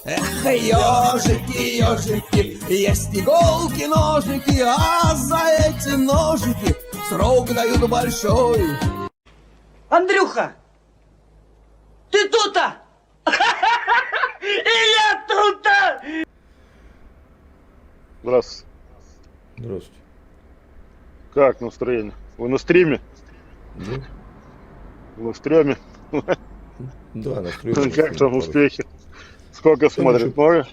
Эх, ежики, ежики, есть иголки, ножики, а за эти ножики срок дают большой. Андрюха, ты тут-то? И я тут-то! Здравствуйте. Здравствуйте. Как настроение? Вы на стриме? Да, Вы в стреме? да, настроение. Как там успехи? Сколько смотрит? Много?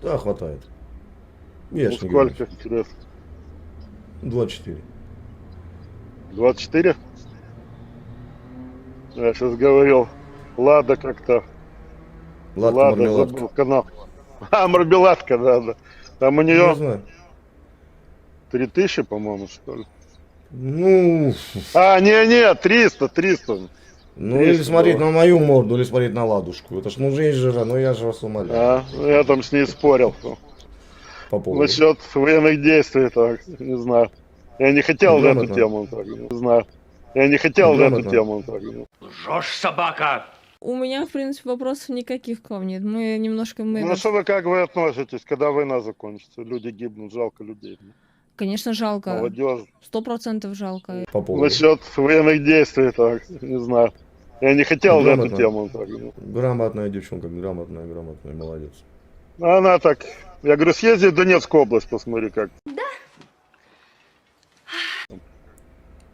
Да, хватает. Ну, Я ж не сколько, говорю. интересно? 24. 24? Я сейчас говорил, Лада как-то. Ладка, Лада, мармеладка. забыл канал. А, мармеладка, да. Там у Не нее знаю. 3000, по-моему, что ли. Ну, А, не, 300. ну 300 или смотреть было. на мою морду, или смотреть на ладушку. Это ж мужик же, ну я же вас умоляю. Я там с ней спорил. По поводу. Насчет военных действий, так, не знаю. Я не хотел за эту Грамотно. тему, так, не знаю. Я не хотел за эту Грамотно. тему, так. Жжешь, собака! У меня, в принципе, вопросов никаких к вам нет. Мы немножко... Ну, что вы, как вы относитесь, когда война закончится? Люди гибнут, жалко людей. Конечно, жалко. Молодежь. 100% жалко. По поводу. Насчет военных действий, так, не знаю. Я не хотел за эту Грамотно. тему, так. Грамотная девчонка, грамотная, молодец. Она так, я говорю, съезди в Донецкую область, посмотри, как. Да.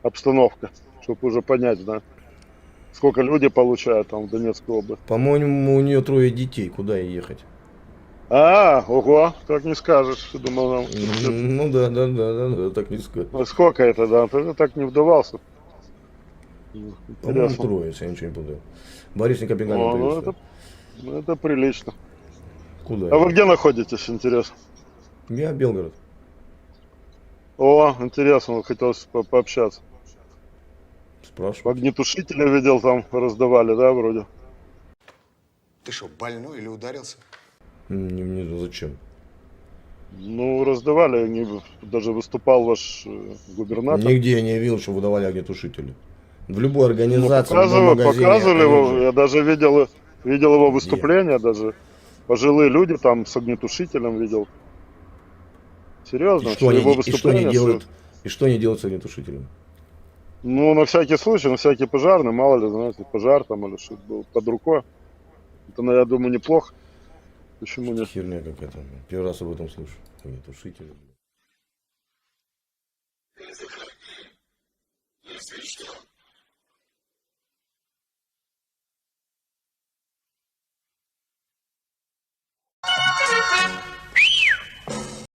Обстановка, чтобы уже понять, да. Сколько люди получают там в Донецкой области. По-моему, у нее 3 детей, куда ей ехать? Ого, так не скажешь. Думал, нам... Ну да, так не сказать. А сколько это, да? Ты так не вдавался. По-моему, Интересно. 3, если я ничего не путаю. Борис не Копенгаген О, ну приветствует. это прилично. Куда? А вы где находитесь, интересно? Я Белгород. О, интересно, вот хотелось пообщаться. Спрашиваю. Огнетушители видел, там раздавали, да, вроде? Ты что, больной или ударился? Не, зачем? Ну, раздавали, даже выступал ваш губернатор. Нигде я не видел, что выдавали огнетушители. В любой Ну, организации, в любом магазине. показывали его, оружие. я даже видел его выступление, даже пожилые люди там с огнетушителем видел. Серьезно, И что они, его и что они выступление. делают? И что они делают с огнетушителем? Ну, на всякий случай, на всякий пожарный, мало ли, знаете, пожар там или что-то было под рукой. Это, я думаю, неплохо. Почему нет? Херня какая-то. Первый раз об этом слышу. Огнетушители.